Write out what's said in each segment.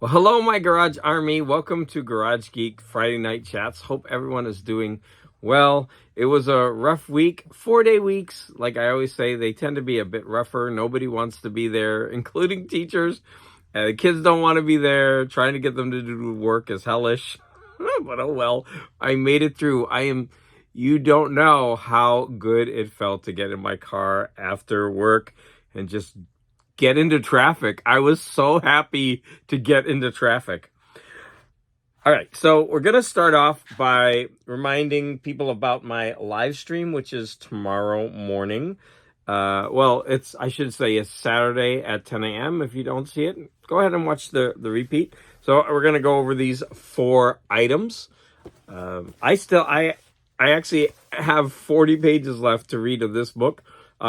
Well, hello, my Garage Army. Welcome to Garage Geek Friday Night Chats. Hope everyone is doing well. It was a rough week. 4-day weeks, like I always say, they tend to be a bit rougher. Nobody wants to be there, including teachers. The kids don't want to be there. Trying to get them to do work is hellish. But oh well, I made it through. You don't know how good it felt to get in my car after work and just get into traffic. I was so happy to get into traffic. All right, so we're going to start off by reminding people about my live stream, which is tomorrow morning. I should say it's Saturday at 10 a.m. If you don't see it, go ahead and watch the repeat. So we're going to go over these 4 items. I actually have 40 pages left to read of this book.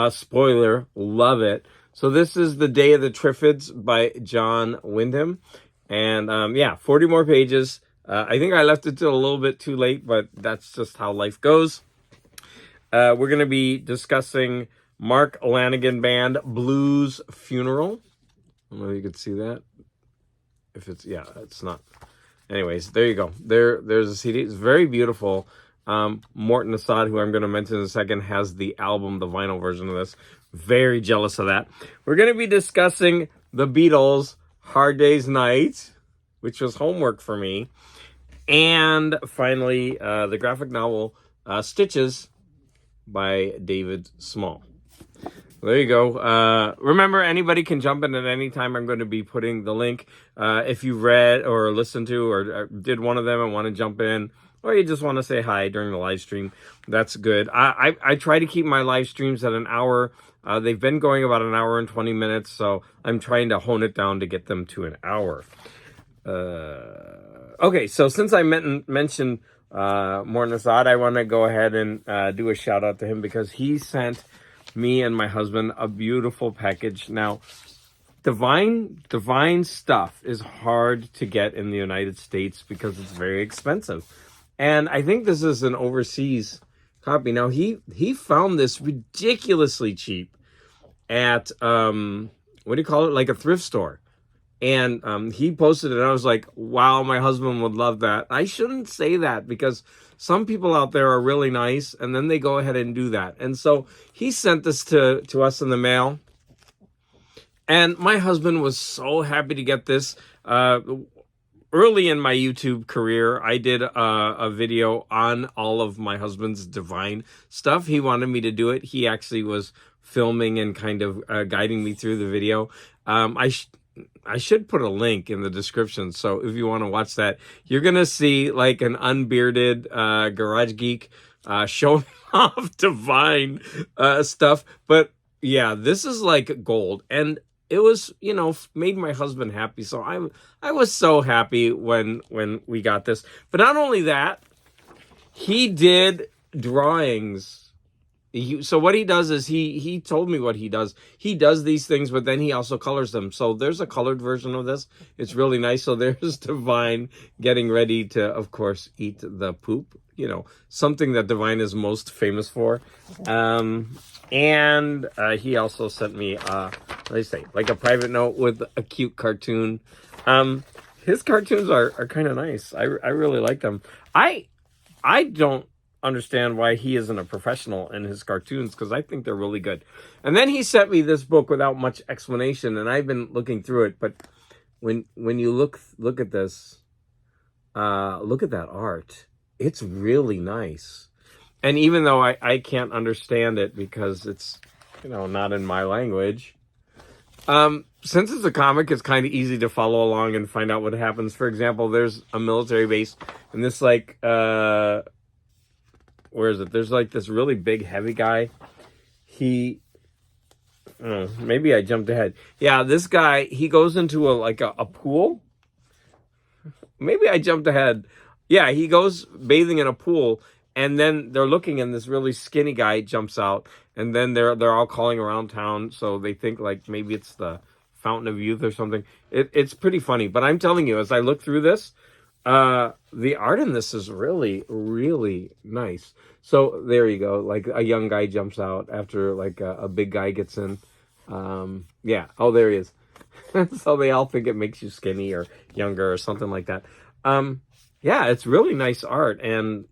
Spoiler, love it. So this is The Day of the Triffids by John Wyndham. And 40 more pages. I think I left it till a little bit too late, but that's just how life goes. We're going to be discussing Mark Lanegan Band, Blues Funeral. I don't know if you could see that. It's not. Anyways, there you go. There's a CD. It's very beautiful. Morton Assad, who I'm going to mention in a second, has the album, the vinyl version of this. Very jealous of that. We're going to be discussing the Beatles' Hard Day's Night, which was homework for me. And finally, the graphic novel Stitches by David Small. There you go. Remember, anybody can jump in at any time. I'm going to be putting the link. If you read or listened to or did one of them and want to jump in, or you just want to say hi during the live stream, that's good. I try to keep my live streams at an hour. They've been going about an hour and 20 minutes, so I'm trying to hone it down to get them to an hour. Okay, so since I mentioned Morton Assad, I want to go ahead and do a shout out to him because he sent me and my husband a beautiful package. Now, Divine stuff is hard to get in the United States because it's very expensive. And I think this is an overseas copy. Now, he found this ridiculously cheap at, like a thrift store. And he posted it, and I was like, wow, my husband would love that. I shouldn't say that because some people out there are really nice, and then they go ahead and do that. And so he sent this to us in the mail. And my husband was so happy to get this. Early in my YouTube career, I did a video on all of my husband's Divine stuff. He wanted me to do it. He actually was filming and kind of guiding me through the video. I should put a link in the description. So if you want to watch that, you're going to see like an unbearded garage geek showing off Divine stuff. But yeah, this is like gold. And it was, made my husband happy. So I was so happy when we got this. But not only that, he did drawings. So what he does is he told me what he does. He does these things, but then he also colors them. So there's a colored version of this. It's really nice. So there's Divine getting ready to, of course, eat the poop. Something that Divine is most famous for. And he also sent me, like a private note with a cute cartoon. His cartoons are kind of nice. I really like them. I don't understand why he isn't a professional in his cartoons because I think they're really good. And then he sent me this book without much explanation, and I've been looking through it. But when you look at this, look at that art. It's really nice. And even though I can't understand it because it's not in my language, since it's a comic, it's kind of easy to follow along and find out what happens. For example, there's a military base, and this where is it? There's like this really big, heavy guy. Maybe I jumped ahead. Yeah, this guy, he goes into a pool. Maybe I jumped ahead. Yeah, he goes bathing in a pool, and then they're looking, and this really skinny guy jumps out, and then they're all calling around town, so they think like maybe it's the Fountain of Youth or something. It's pretty funny, but I'm telling you, as I look through this, the art in this is really, really nice. So there you go. Like a young guy jumps out after like a big guy gets in. Oh, there he is. So they all think it makes you skinny or younger or something like that. Yeah, it's really nice art. And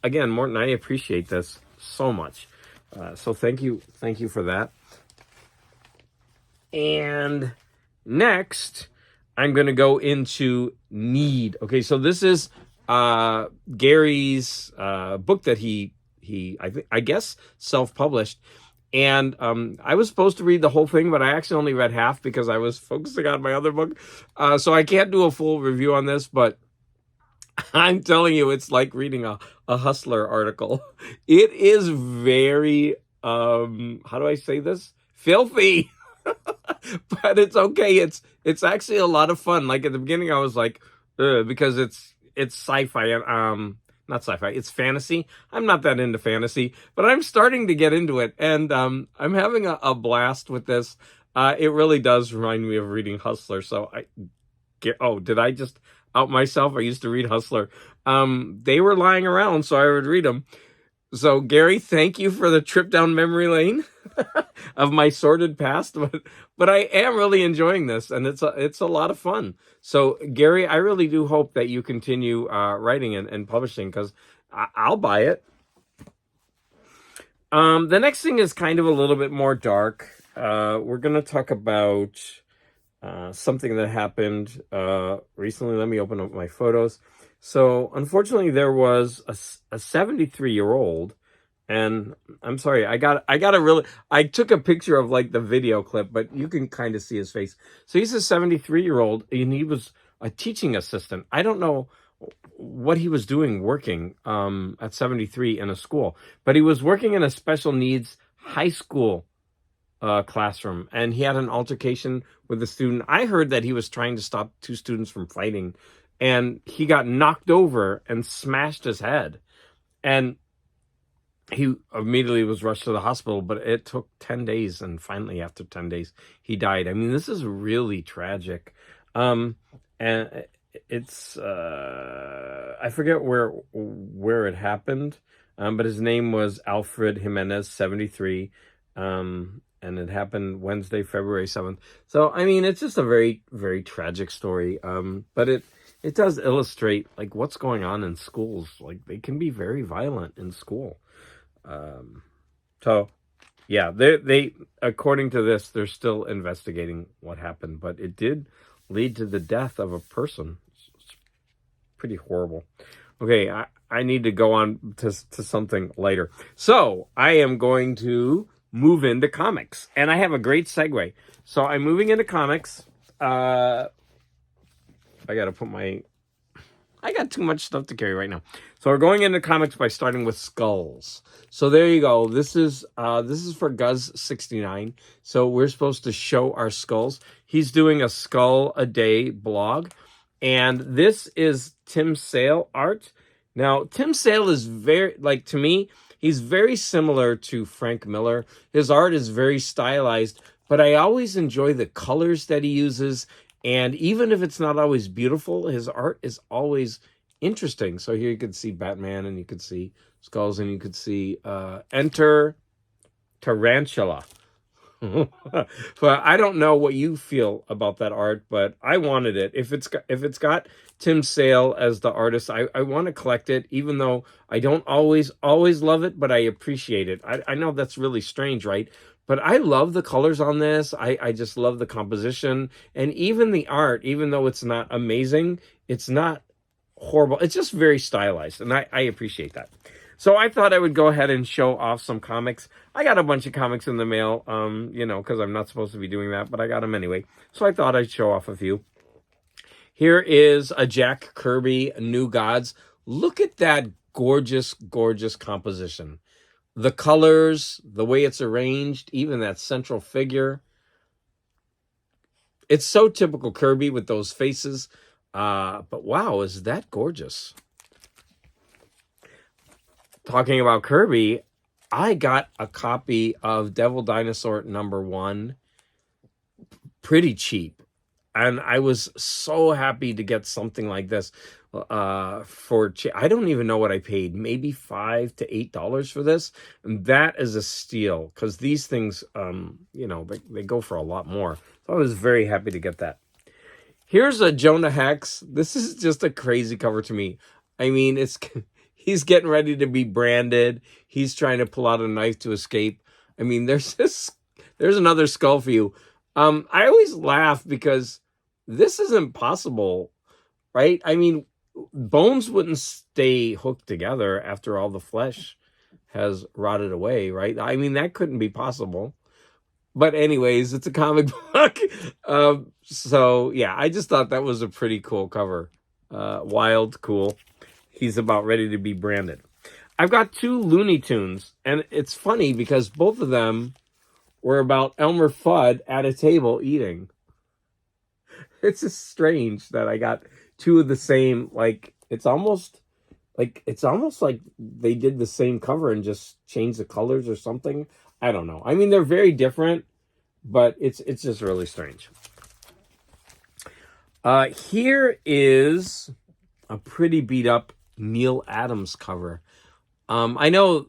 again, Morton, I appreciate this so much. So thank you for that. And next, I'm going to go into Need. Okay, so this is Gary's book that he I guess self-published. And I was supposed to read the whole thing, but I actually only read half because I was focusing on my other book. So I can't do a full review on this, but I'm telling you, it's like reading a Hustler article. It is very, how do I say this? Filthy. But it's okay. It's actually a lot of fun. Like at the beginning, I was like, ugh, because it's sci-fi and not sci-fi, it's fantasy. I'm not that into fantasy, but I'm starting to get into it, and I'm having a blast with this. It really does remind me of reading Hustler. So did I just out myself? I used to read Hustler. They were lying around, so I would read them. So Gary, thank you for the trip down memory lane of my sordid past, but I am really enjoying this, and it's a lot of fun. So Gary, I really do hope that you continue writing and publishing, because I'll buy it. The next thing is kind of a little bit more dark. We're going to talk about something that happened recently. Let me open up my photos. So unfortunately, there was a 73-year-old, and I'm sorry, I took a picture of like the video clip, but you can kind of see his face. So he's a 73-year-old, and he was a teaching assistant. I don't know what he was doing working at 73 in a school, but he was working in a special needs high school classroom, and he had an altercation with a student. I heard that he was trying to stop two students from fighting, and he got knocked over and smashed his head, and he immediately was rushed to the hospital, but it took 10 days, and finally after 10 days he died. I mean, this is really tragic. And it's I forget where it happened, but his name was Alfred Jimenez, 73. And it happened Wednesday, February 7th. So, I mean, it's just a very, very tragic story. But it does illustrate like what's going on in schools. Like they can be very violent in school. So yeah, they according to this, they're still investigating what happened, but it did lead to the death of a person. It's pretty horrible. Okay, I need to go on to something later. So I am going to move into comics, and I have a great segue. So I'm moving into comics. I got too much stuff to carry right now. So we're going into comics by starting with Skulls. So there you go. This is for Guz69. So we're supposed to show our skulls. He's doing a skull a day blog, and this is Tim Sale art. Now Tim Sale is very, like, to me, he's very similar to Frank Miller. His art is very stylized, but I always enjoy the colors that he uses. And even if it's not always beautiful, his art is always interesting. So here you could see Batman, and you could see skulls, and you could see Enter Tarantula. But I don't know what you feel about that art, but I wanted it. If it's got Tim Sale as the artist, I want to collect it, even though I don't always love it, but I appreciate it. I know that's really strange, right? But I love the colors on this. I just love the composition, and even the art, even though it's not amazing, it's not horrible. It's just very stylized, and I appreciate that. So I thought I would go ahead and show off some comics. I got a bunch of comics in the mail, because I'm not supposed to be doing that, but I got them anyway. So I thought I'd show off a few. Here is a Jack Kirby New Gods. Look at that gorgeous, gorgeous composition. The colors, the way it's arranged, even that central figure. It's so typical Kirby with those faces. But wow, is that gorgeous. Talking about Kirby, I got a copy of Devil Dinosaur #1 pretty cheap. And I was so happy to get something like this for I don't even know what I paid, maybe $5 to $8 for this. And that is a steal, because these things, you know, they go for a lot more. So I was very happy to get that. Here's a Jonah Hex. This is just a crazy cover to me. I mean, he's getting ready to be branded. He's trying to pull out a knife to escape. I mean, there's another skull for you. I always laugh because this isn't possible, right? I mean, bones wouldn't stay hooked together after all the flesh has rotted away, right? I mean, that couldn't be possible. But anyways, it's a comic book. So yeah, I just thought that was a pretty cool cover. Wild, cool. He's about ready to be branded. I've got 2 Looney Tunes, and it's funny because both of them were about Elmer Fudd at a table eating. It's just strange that I got 2 of the same, like it's almost like they did the same cover and just changed the colors or something. I don't know. I mean, they're very different, but it's just really strange. Here is a pretty beat up Neal Adams cover. I know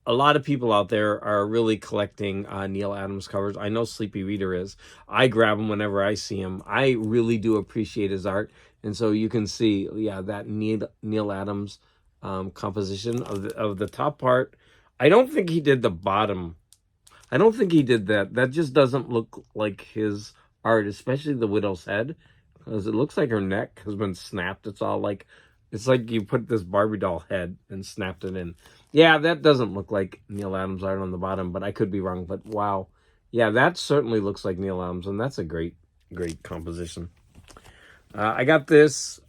a lot of people out there are really collecting Neal Adams covers. I know Sleepy Reader is. I grab him whenever I see him. I really do appreciate his art. And so you can see, yeah, that Neal Adams composition of the top part. I don't think he did the bottom. I don't think he did that. That just doesn't look like his art, especially the widow's head, because it looks like her neck has been snapped. It's all like, it's like you put this Barbie doll head and snapped it in. Yeah, that doesn't look like Neal Adams' art on the bottom, but I could be wrong. But wow. Yeah, that certainly looks like Neal Adams, and that's a great, great composition. I got this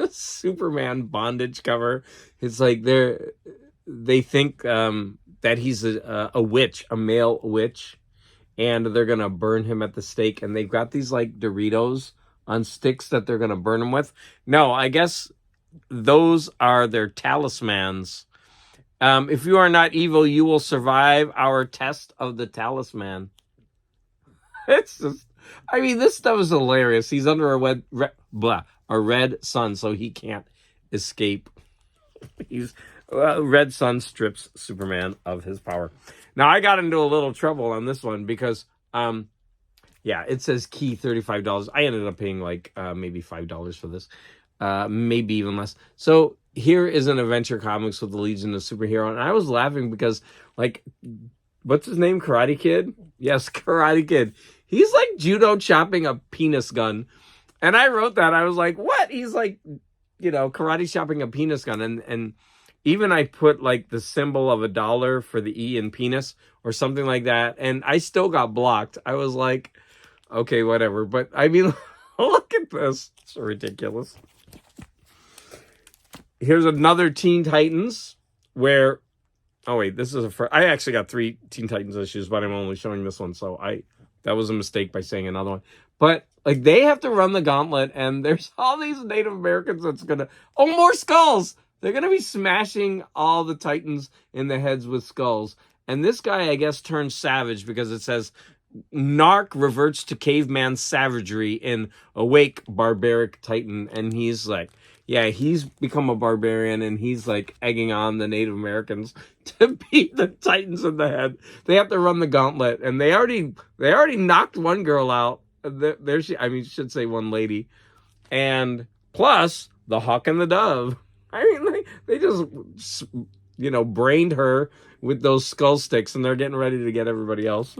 Superman bondage cover. It's like they think that he's a witch, a male witch, and they're gonna burn him at the stake. And they've got these like Doritos on sticks that they're gonna burn him with. No, I guess those are their talismans. If you are not evil, you will survive our test of the talisman. It's just, I mean, this stuff is hilarious. He's under a red sun, so he can't escape. Red sun strips Superman of his power. Now, I got into a little trouble on this one because, yeah, it says key $35. I ended up paying like maybe $5 for this, maybe even less. So here is an Adventure Comics with the Legion of Superhero, and I was laughing because, like, what's his name? Karate Kid? Yes, Karate Kid. He's like judo chopping a penis gun. And I wrote that. I was like, what? He's like, you know, karate chopping a penis gun. And even I put like the symbol of $1 for the E in penis or something like that. And I still got blocked. I was like, okay, whatever. But I mean, look at this. It's ridiculous. Here's another Teen Titans where, oh wait, this is I actually got 3 Teen Titans issues, but I'm only showing this one. So that was a mistake by saying another one. But like they have to run the gauntlet, and there's all these Native Americans that's gonna, oh, more skulls. They're gonna be smashing all the Titans in the heads with skulls. And this guy, I guess, turns savage because it says Narc reverts to caveman savagery in Awake Barbaric Titan. And he's like, yeah, he's become a barbarian, and he's like egging on the Native Americans to beat the Titans in the head. They have to run the gauntlet, and they already knocked one girl out. There she, I mean, should say one lady, and plus the Hawk and the Dove. I mean, they just, you know, brained her with those skull sticks, and they're getting ready to get everybody else.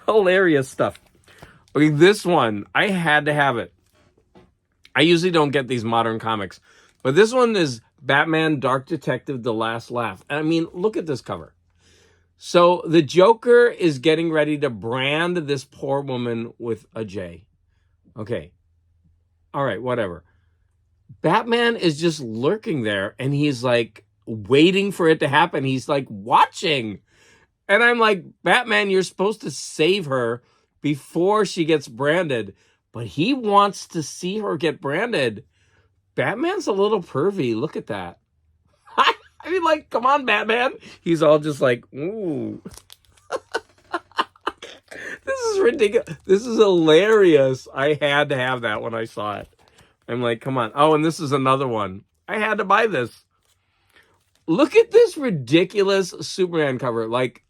Hilarious stuff. Okay, this one I had to have it. I usually don't get these modern comics, but this one is Batman Dark Detective The Last Laugh. And I mean, look at this cover. So the Joker is getting ready to brand this poor woman with a J. Okay. All right, whatever. Batman is just lurking there, and he's like waiting for it to happen. He's like watching. And I'm like, Batman, you're supposed to save her before she gets branded. But he wants to see her get branded. Batman's a little pervy. Look at that. I mean, like, come on, Batman. He's all just like, ooh. This is ridiculous. This is hilarious. I had to have that when I saw it. I'm like, come on. Oh, and this is another one. I had to buy this. Look at this ridiculous Superman cover. Like,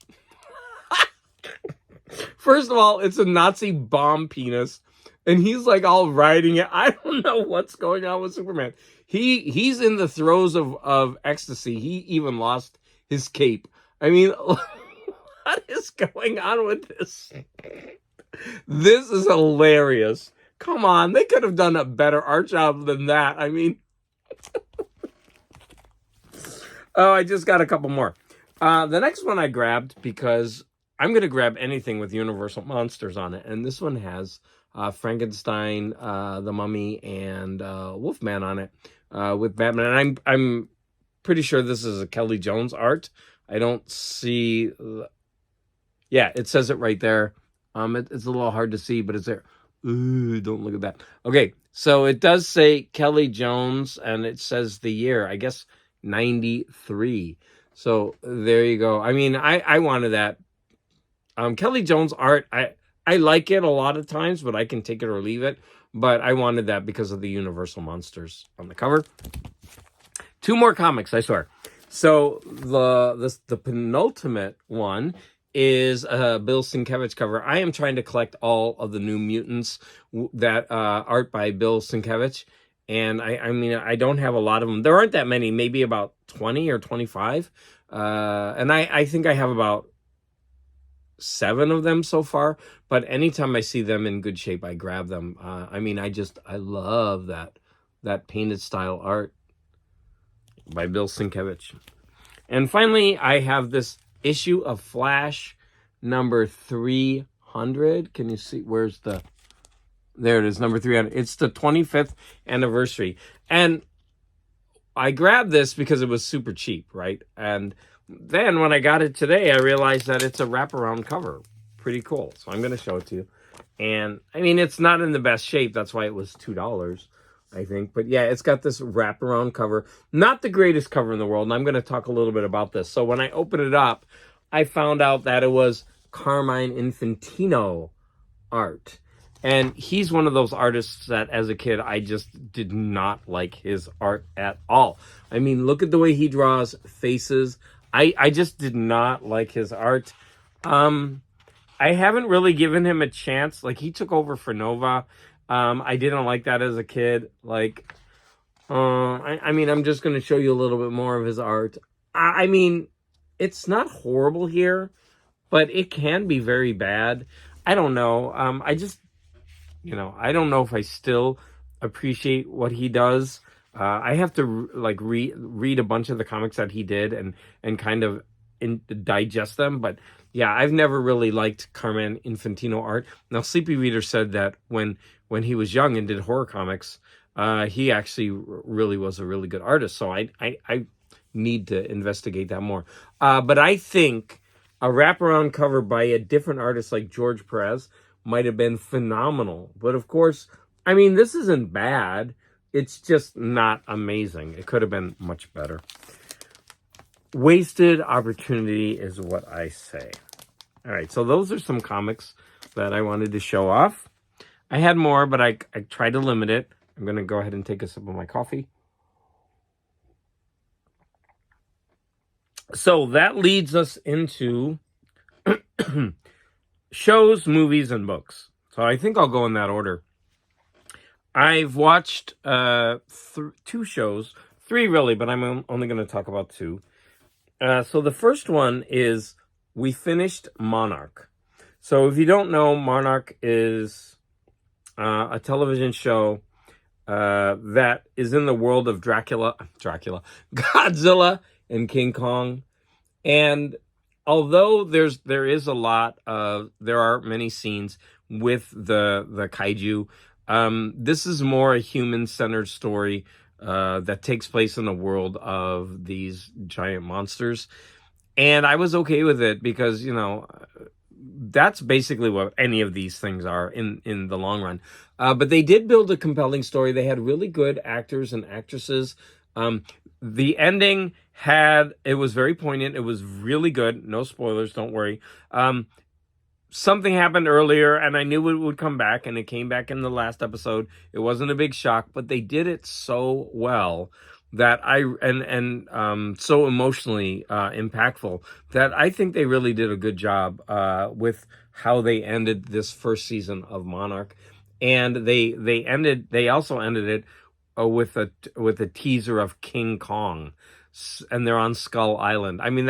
first of all, it's a Nazi bomb penis. And he's like all riding it. I don't know what's going on with Superman. He's in the throes of ecstasy. He even lost his cape. I mean, what is going on with this? This is hilarious. Come on, they could have done a better art job than that. I mean, oh, I just got a couple more. The next one I grabbed because I'm going to grab anything with Universal Monsters on it. And this one has Frankenstein, the Mummy, and Wolfman on it with Batman. And I'm pretty sure this is a Kelly Jones art. I don't see... Yeah, it says it right there. It's a little hard to see, but it's there. Ooh, don't look at that. Okay, so it does say Kelly Jones, and it says the year. I guess 93. So there you go. I mean, I wanted that. Kelly Jones art, I like it a lot of times, but I can take it or leave it. But I wanted that because of the Universal Monsters on the cover. 2 more comics, I swear. So the penultimate one is a Bill Sienkiewicz cover. I am trying to collect all of the New Mutants that art by Bill Sienkiewicz. And I mean, I don't have a lot of them. There aren't that many, maybe about 20 or 25. And I think I have about 7 of them so far. But anytime I see them in good shape, I grab them. I mean, I love that painted style art by Bill Sienkiewicz. And finally, I have this issue of Flash number 300. Can you see? Where's the... There it is, number 300. It's the 25th anniversary. And I grabbed this because it was super cheap, right? And then when I got it today, I realized that it's a wraparound cover. Pretty cool. So I'm going to show it to you. And, I mean, it's not in the best shape. That's why it was $2, I think. But, yeah, it's got this wraparound cover. Not the greatest cover in the world. And I'm going to talk a little bit about this. So when I opened it up, I found out that it was Carmine Infantino art. And he's one of those artists that, as a kid, I just did not like his art at all. I mean, look at the way he draws faces. I just did not like his art. I haven't really given him a chance. Like, he took over for Nova. I didn't like that as a kid. Like, I mean, I'm just going to show you a little bit more of his art. I mean, it's not horrible here, but it can be very bad. I don't know. I just... I don't know if I still appreciate what he does. I have to read a bunch of the comics that he did and kind of digest them. But yeah, I've never really liked Carmine Infantino art. Now, Sleepy Reader said that when he was young and did horror comics, he actually really was a really good artist. So I need to investigate that more. But I think a wraparound cover by a different artist like George Perez might have been phenomenal. But of course, I mean, this isn't bad. It's just not amazing. It could have been much better. Wasted opportunity is what I say. All right, so those are some comics that I wanted to show off. I had more, but I tried to limit it. I'm going to go ahead and take a sip of my coffee. So that leads us into shows, movies, and books. So I think I'll go in that order. I've watched 2 shows, 3 really, but I'm only going to talk about 2. So the first one is we finished Monarch. So if you don't know, Monarch is a television show that is in the world of Dracula, Godzilla, and King Kong. And although there are many scenes with the kaiju, this is more a human-centered story that takes place in the world of these giant monsters. And I was okay with it because, that's basically what any of these things are in the long run. But they did build a compelling story. They had really good actors and actresses. The ending it was very poignant. It was really good. No spoilers, don't worry. something happened earlier, and I knew it would come back, and it came back in the last episode. It wasn't a big shock, but they did it so well that so emotionally impactful that I think they really did a good job with how they ended this first season of Monarch, and they also ended it with a teaser of King Kong, and they're on Skull Island. I mean,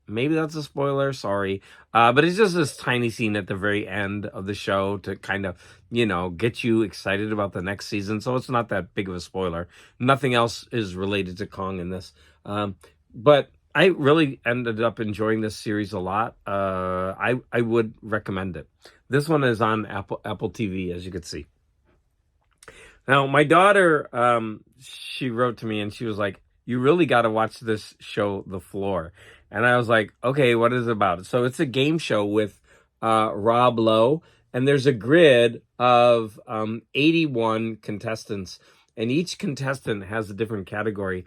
maybe that's a spoiler, sorry. But it's just this tiny scene at the very end of the show to kind of, get you excited about the next season. So it's not that big of a spoiler. Nothing else is related to Kong in this. But I really ended up enjoying this series a lot. I would recommend it. This one is on Apple TV, as you can see. Now, my daughter, she wrote to me and she was like, "You really got to watch this show, The Floor." And I was like, "Okay, what is it about?" So it's a game show with Rob Lowe, and there's a grid of 81 contestants, and each contestant has a different category,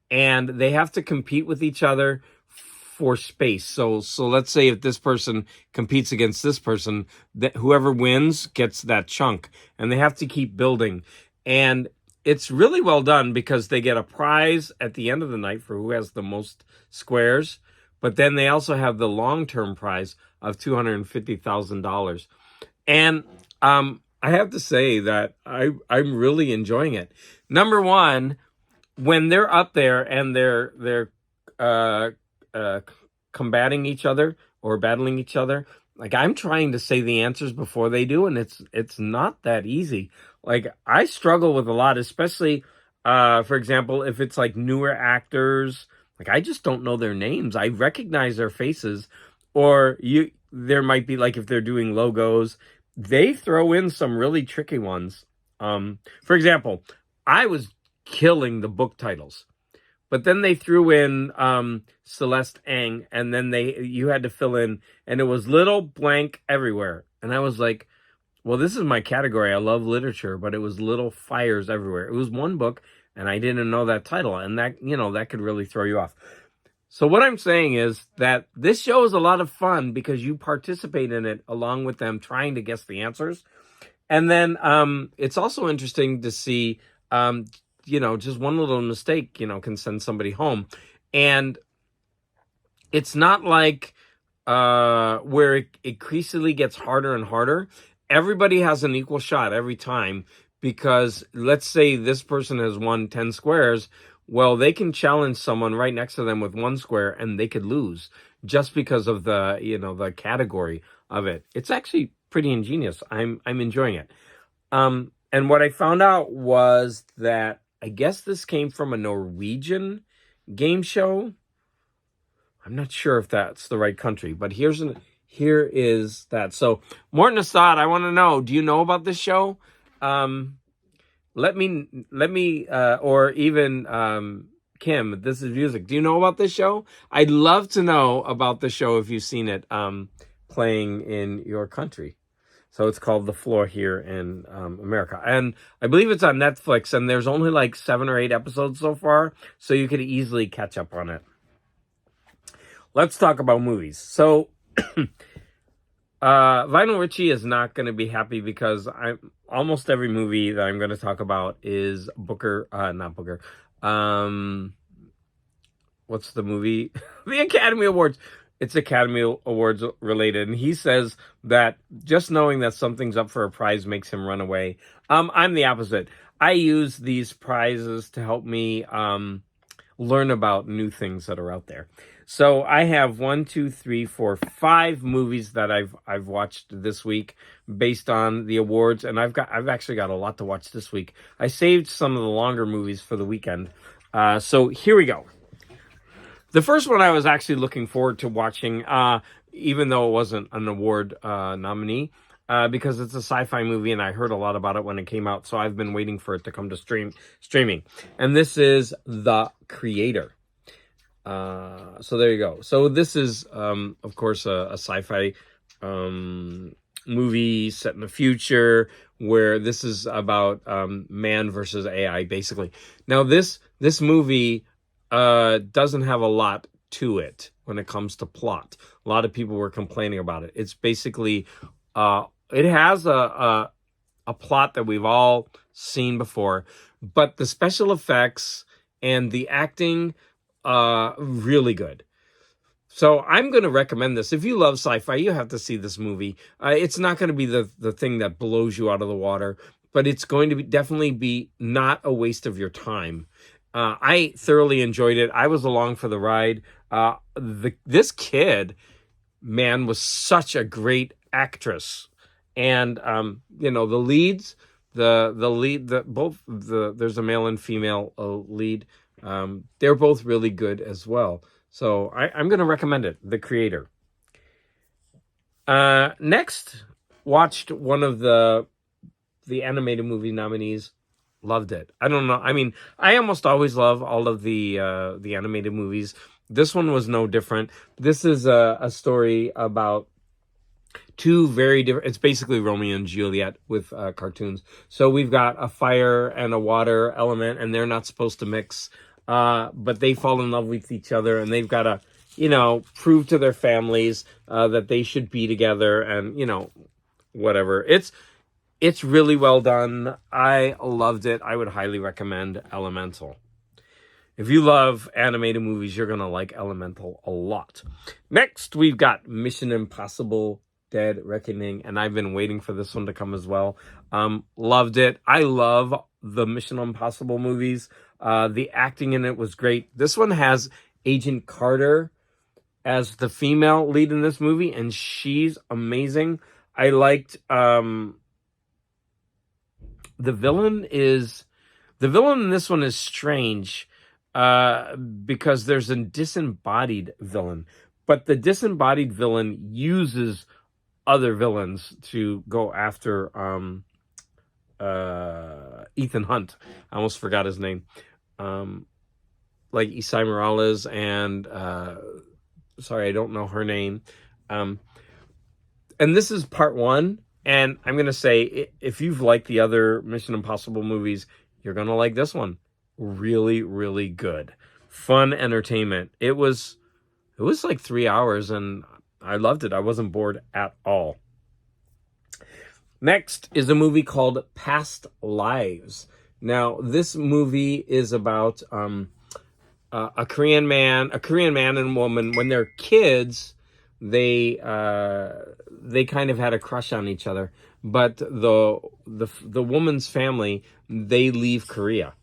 and they have to compete with each other for space. So let's say if this person competes against this person, that whoever wins gets that chunk, and they have to keep building. And it's really well done because they get a prize at the end of the night for who has the most squares. But then they also have the long-term prize of $250,000. And I have to say that I'm really enjoying it. Number one, when they're up there and they're combating each other or battling each other, like, I'm trying to say the answers before they do, and it's not that easy. Like, I struggle with a lot, especially, for example, if it's like newer actors. Like, I just don't know their names. I recognize their faces, or there might be, like, if they're doing logos, they throw in some really tricky ones. For example, I was killing the book titles. But then they threw in Celeste Ng, and then you had to fill in, and it was little blank everywhere. And I was like, well, this is my category. I love literature, but it was little fires everywhere. It was one book, and I didn't know that title, and that could really throw you off. So what I'm saying is that this show is a lot of fun because you participate in it along with them trying to guess the answers. And then it's also interesting to see just one little mistake, can send somebody home. And it's not like where it increasingly gets harder and harder. Everybody has an equal shot every time, because let's say this person has won 10 squares. Well, they can challenge someone right next to them with 1 square, and they could lose just because of the category of it. It's actually pretty ingenious. I'm enjoying it. And what I found out was that I guess this came from a Norwegian game show. I'm not sure if that's the right country, but here is that. So, Morten Assad, I want to know, do you know about this show? Let me, or even Kim, this is music. Do you know about this show? I'd love to know about the show if you've seen it playing in your country. So it's called The Floor here in America. And I believe it's on Netflix, and there's only like 7 or 8 episodes so far, so you could easily catch up on it. Let's talk about movies. So Lionel Richie is not going to be happy because almost every movie that I'm going to talk about is not Booker. What's the movie? The Academy Awards. It's Academy Awards related, and he says that just knowing that something's up for a prize makes him run away. I'm the opposite. I use these prizes to help me learn about new things that are out there. So I have 5 movies that I've watched this week based on the awards, and I've actually got a lot to watch this week. I saved some of the longer movies for the weekend. So here we go. The first one I was actually looking forward to watching, even though it wasn't an award nominee, because it's a sci-fi movie and I heard a lot about it when it came out, so I've been waiting for it to come to streaming. And this is The Creator. So there you go. So this is, of course, a sci-fi movie set in the future, where this is about man versus AI, basically. Now, this movie doesn't have a lot to it when it comes to plot. A lot of people were complaining about it. It's basically, it has a plot that we've all seen before, but the special effects and the acting, really good. So I'm going to recommend this. If you love sci-fi, you have to see this movie. It's not going to be the thing that blows you out of the water, but it's going to definitely be not a waste of your time. I thoroughly enjoyed it. I was along for the ride. This kid, man, was such a great actress. And, the leads, there's a male and female lead. They're both really good as well. So I'm going to recommend it, The Creator. Next, watched one of the animated movie nominees. Loved it. I don't know. I mean, I almost always love all of the animated movies. This one was no different. This is a story about two very different. It's basically Romeo and Juliet with cartoons. So we've got a fire and a water element, and they're not supposed to mix. But they fall in love with each other, and they've got to, prove to their families that they should be together, and whatever. It's really well done. I loved it. I would highly recommend Elemental. If you love animated movies, you're gonna like Elemental a lot. Next, we've got Mission Impossible: Dead Reckoning, and I've been waiting for this one to come as well. Loved it. I love the Mission Impossible movies. The acting in it was great. This one has Agent Carter as the female lead in this movie, and she's amazing. I liked the villain in this one is strange because there's a disembodied villain, but the disembodied villain uses other villains to go after Ethan Hunt. I almost forgot his name. Like Isai Morales and sorry, I don't know her name. And this is part one. And I'm going to say, if you've liked the other Mission Impossible movies, you're going to like this one. Really, really good. Fun entertainment. It was like 3 hours, and I loved it. I wasn't bored at all. Next is a movie called Past Lives. Now, this movie is about a Korean man and woman. When they're kids, they kind of had a crush on each other. But the woman's family, they leave Korea.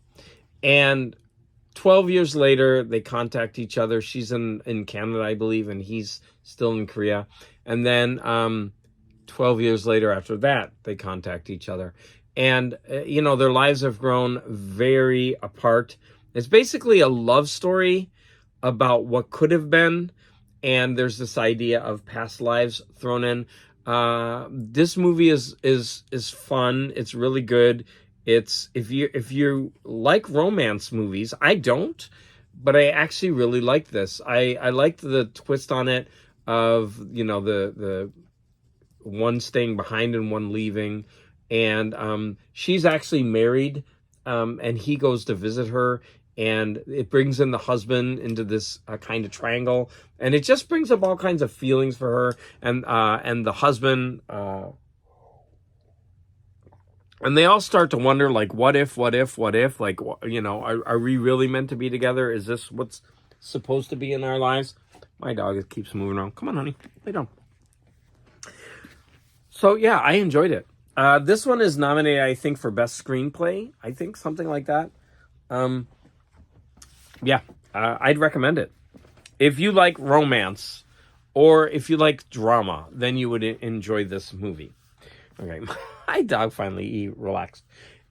And 12 years later, they contact each other. She's in Canada, I believe, and he's still in Korea. And then 12 years later after that, they contact each other. And, their lives have grown very apart. It's basically a love story about what could have been. And there's this idea of past lives thrown in. This movie is fun. It's really good. It's if you like romance movies, I don't, but I actually really like this. I liked the twist on it of the one staying behind and one leaving, and she's actually married, and he goes to visit her, and it brings in the husband into this kind of triangle, and it just brings up all kinds of feelings for her and the husband. And they all start to wonder, like, what if? Like, are we really meant to be together? Is this what's supposed to be in our lives? My dog keeps moving around. Come on, honey. Lay down. So, yeah, I enjoyed it. This one is nominated, I think, for Best Screenplay. I think, something like that. I'd recommend it. If you like romance or if you like drama, then you would enjoy this movie. Okay, my dog finally relaxed.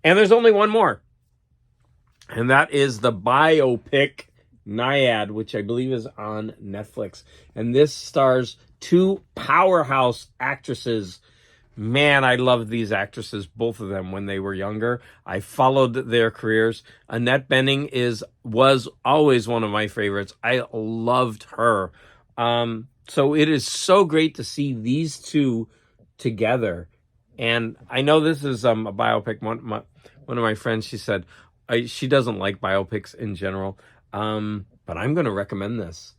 And there's only one more. And that is the biopic Nyad, which I believe is on Netflix. And this stars two powerhouse actresses. Man, I loved these actresses, both of them, when they were younger. I followed their careers. Annette Bening was always one of my favorites. I loved her. So it is so great to see these two together. And I know this is a biopic. One of my friends, she said she doesn't like biopics in general. But I'm going to recommend this.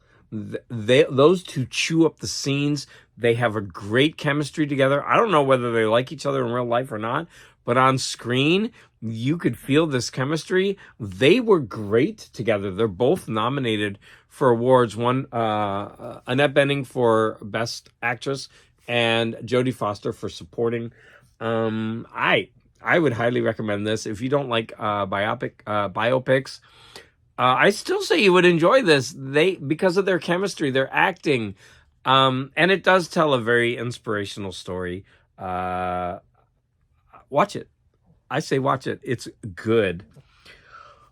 those two chew up the scenes. They have a great chemistry together. I don't know whether they like each other in real life or not, but on screen, you could feel this chemistry. They were great together. They're both nominated for awards. One, Annette Bening for Best Actress and Jodie Foster for Supporting. I would highly recommend this. If you don't like biopics, I still say you would enjoy this. Because of their chemistry, their acting, and it does tell a very inspirational story. Watch it. I say watch it. It's good.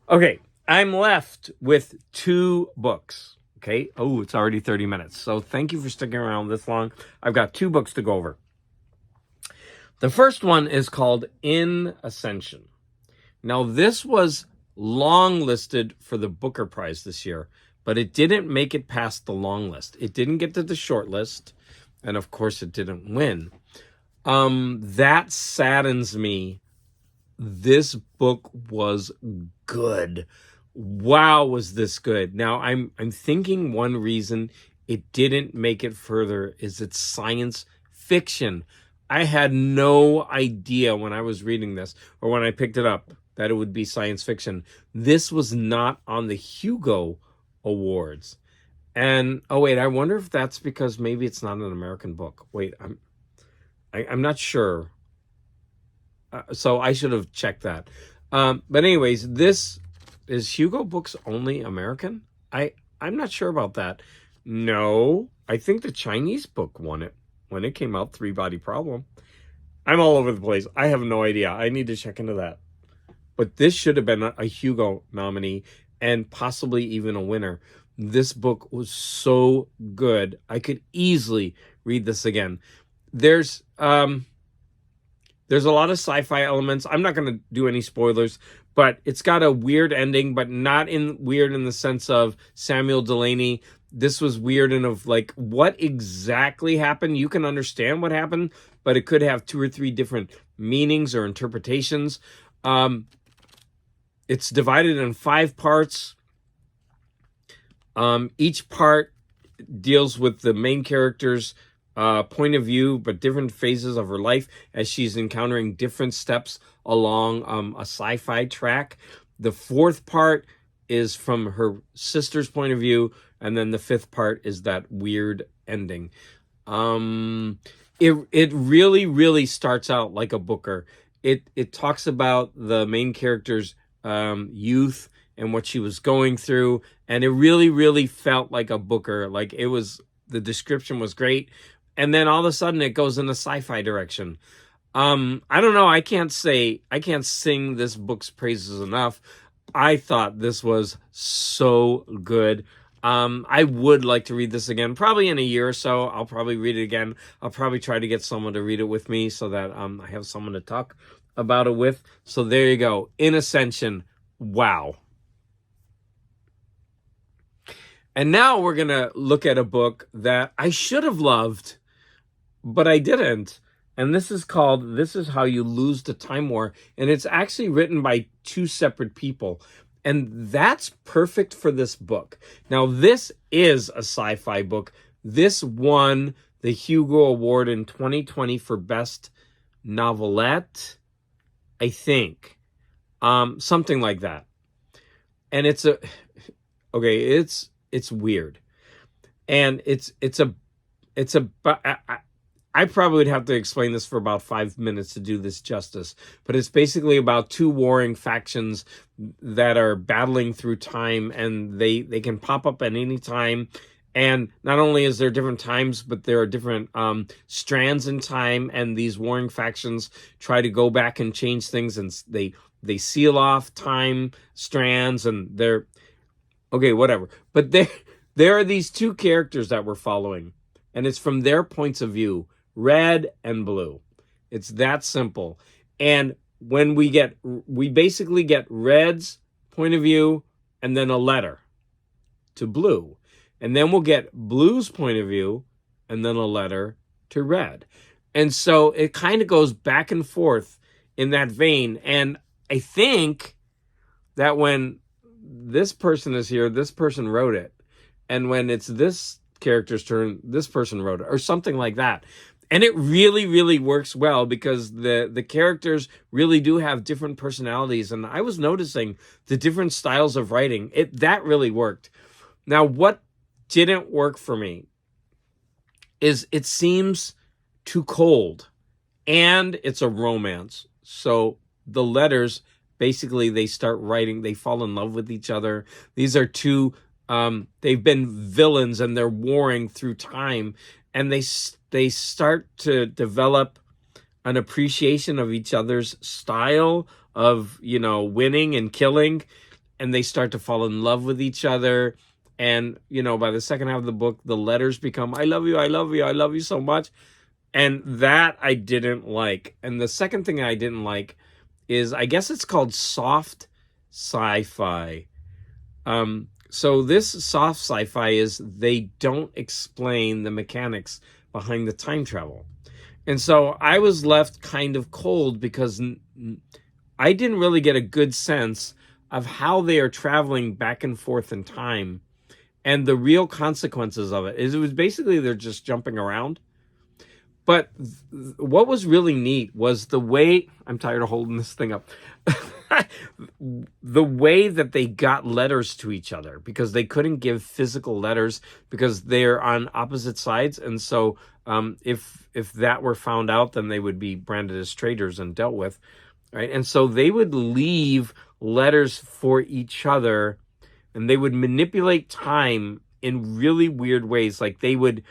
Okay, I'm left with 2 books. Okay. Oh, it's already 30 minutes. So thank you for sticking around this long. I've got 2 books to go over. The first one is called In Ascension. Now, this was long listed for the Booker Prize this year, but it didn't make it past the long list. It didn't get to the short list, and of course it didn't win. That saddens me. This book was good. Wow, was this good. Now, I'm thinking one reason it didn't make it further is it's science fiction. I had no idea when I was reading this or when I picked it up that it would be science fiction. This was not on the Hugo Awards. And, oh wait, I wonder if that's because maybe it's not an American book. Wait, I'm not sure. So I should have checked that. But anyways, is Hugo Books only American? I'm not sure about that. No, I think the Chinese book won it when it came out, Three Body Problem. I'm all over the place. I have no idea. I need to check into that. But this should have been a Hugo nominee and possibly even a winner. This book was so good. I could easily read this again. There's a lot of sci-fi elements. I'm not going to do any spoilers, but it's got a weird ending, but not weird in the sense of Samuel Delaney. This was weird and of like what exactly happened. You can understand what happened, but it could have 2 or 3 different meanings or interpretations. It's divided in 5 parts. Each part deals with the main character's point of view, but different phases of her life as she's encountering different steps along a sci-fi track. The 4th part is from her sister's point of view, and then the 5th part is that weird ending. It really, really starts out like a Booker. It talks about the main character's youth and what she was going through, and it really, really felt like a Booker. Like the description was great, and then all of a sudden it goes in a sci-fi direction. I don't know. I can't sing this book's praises enough. I thought this was so good. I would like to read this again, probably in a year or so. I'll probably read it again. I'll probably try to get someone to read it with me so that I have someone to talk about it with. So there you go. In Ascension. Wow. And now we're going to look at a book that I should have loved, but I didn't. And this is called This Is How You Lose the Time War. And it's actually written by 2 separate people. And that's perfect for this book. Now, this is a sci-fi book. This won the Hugo Award in 2020 for Best Novelette, I think. Something like that. And it's weird. And I probably would have to explain this for about 5 minutes to do this justice, but it's basically about 2 warring factions that are battling through time, and they can pop up at any time. And not only is there different times, but there are different strands in time, and these warring factions try to go back and change things, and they seal off time strands, and they're okay, whatever. But there are these 2 characters that we're following, and it's from their points of view. Red and blue. It's that simple. And when we basically get Red's point of view and then a letter to Blue. And then we'll get Blue's point of view and then a letter to Red. And so it kind of goes back and forth in that vein. And I think that when this person is here, this person wrote it. and when it's this character's turn, this person wrote it, or something like that. And it really, really works well because the characters really do have different personalities. And I was noticing the different styles of writing. That really worked. Now, what didn't work for me is it seems too cold, and it's a romance. So the letters, basically, they start writing, they fall in love with each other. These are two, they've been villains and they're warring through time, and they start to develop an appreciation of each other's style of, winning and killing, and they start to fall in love with each other. And, by the second half of the book, the letters become, I love you, I love you, I love you so much. And that I didn't like. And the second thing I didn't like is, I guess it's called soft sci-fi. So this soft sci-fi is they don't explain the mechanics behind the time travel. And so I was left kind of cold because I didn't really get a good sense of how they are traveling back and forth in time and the real consequences of it. It was basically they're just jumping around. But what was really neat was the way, I'm tired of holding this thing up, the way that they got letters to each other, because they couldn't give physical letters because they're on opposite sides. And so if that were found out, then they would be branded as traitors and dealt with. Right. And so they would leave letters for each other, and they would manipulate time in really weird ways. Like they would,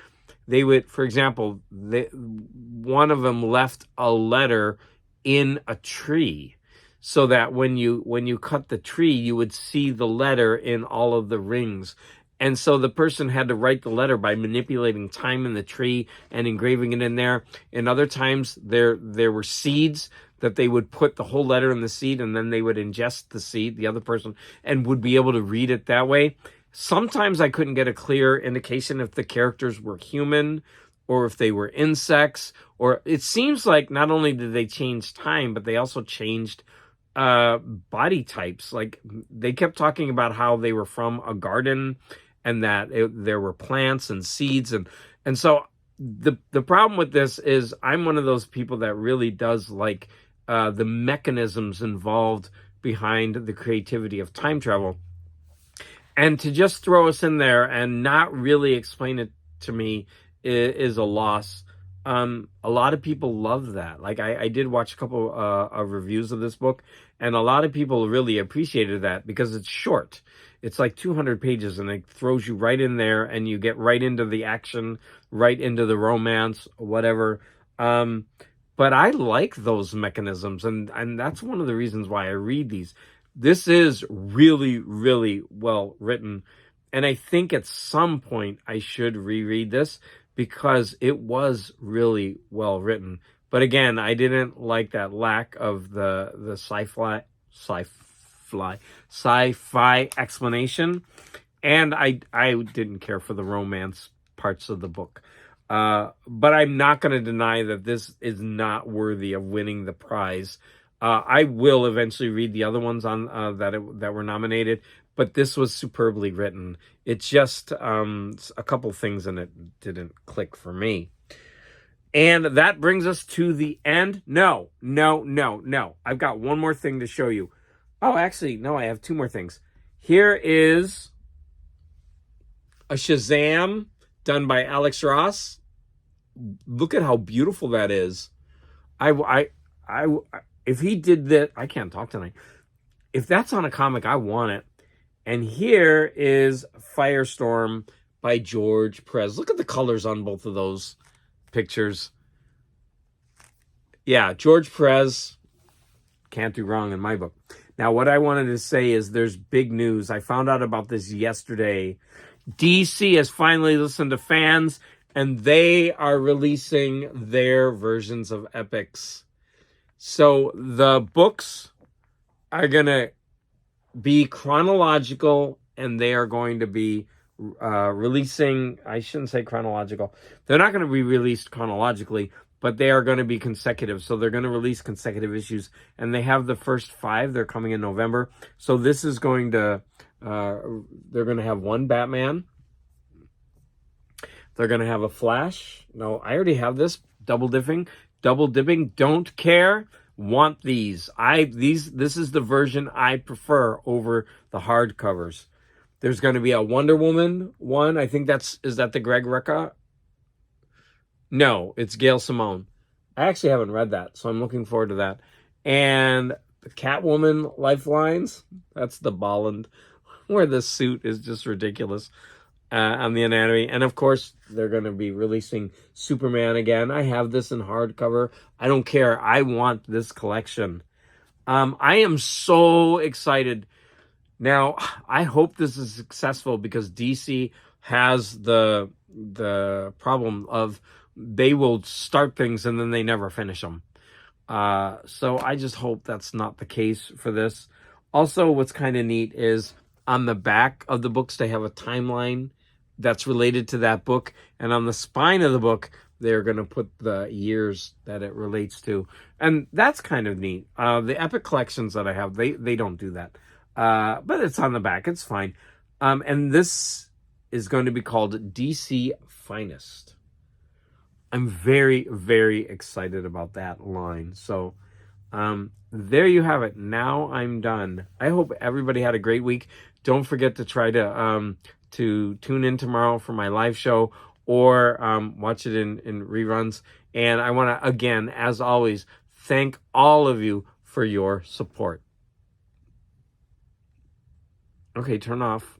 for example, one of them left a letter in a tree, so that when you cut the tree, you would see the letter in all of the rings. And so the person had to write the letter by manipulating time in the tree and engraving it in there. And other times there were seeds that they would put the whole letter in the seed, and then they would ingest the seed, the other person, and would be able to read it that way. Sometimes I couldn't get a clear indication if the characters were human or if they were insects. Or it seems like not only did they change time, but they also changed body types. Like they kept talking about how they were from a garden and that there were plants and seeds. And so the problem with this is I'm one of those people that really does like the mechanisms involved behind the creativity of time travel. And to just throw us in there and not really explain it to me is a loss. A lot of people love that. Like I did watch a couple of reviews of this book, and a lot of people really appreciated that because it's short. It's like 200 pages, and it throws you right in there, and you get right into the action, right into the romance, whatever. But I like those mechanisms, and that's one of the reasons why I read these. This is really, really well written. And I think at some point I should reread this because it was really well written. But again, I didn't like that lack of the sci-fi explanation. And I didn't care for the romance parts of the book. But I'm not going to deny that this is not worthy of winning the prize. I will eventually read the other ones on that were nominated, but this was superbly written. It's just a couple things in it didn't click for me. And that brings us to the end. No. I've got one more thing to show you. Oh, actually, no, I have two more things. Here is a Shazam done by Alex Ross. Look at how beautiful that is. If he did that, I can't talk tonight. If that's on a comic, I want it. And here is Firestorm by George Perez. Look at the colors on both of those pictures. Yeah, George Perez, can't do wrong in my book. Now, what I wanted to say is there's big news. I found out about this yesterday. DC has finally listened to fans, and they are releasing their versions of epics. So the books are going to be chronological, and they are going to be releasing, I shouldn't say chronological. They're not going to be released chronologically, but they are going to be consecutive. So they're going to release consecutive issues, and they have the first 5. They're coming in November. So this is going to, they're going to have one Batman, They're going to have a Flash. No, I already have this. Double dipping. Don't care. Want these. This is the version I prefer over the hardcovers. There's going to be a Wonder Woman one. I think is that the Greg Rucka? No, it's Gail Simone. I actually haven't read that, so I'm looking forward to that. And the Catwoman Lifelines. That's the Bolland, where the suit is just ridiculous on the anatomy. And of course, they're going to be releasing Superman again. I have this in hardcover. I don't care. I want this collection. I am so excited. Now, I hope this is successful because DC has the problem of they will start things and then they never finish them. So I just hope that's not the case for this. Also, what's kind of neat is on the back of the books, they have a timeline that's related to that book. And on the spine of the book, they're going to put the years that it relates to. And that's kind of neat. The Epic collections that I have, they don't do that. But it's on the back. It's fine. And this is going to be called DC Finest. I'm very, very excited about that line. So there you have it. Now I'm done. I hope everybody had a great week. Don't forget to try to tune in tomorrow for my live show or watch it in reruns. And I want to, again, as always, thank all of you for your support. Okay, turn off.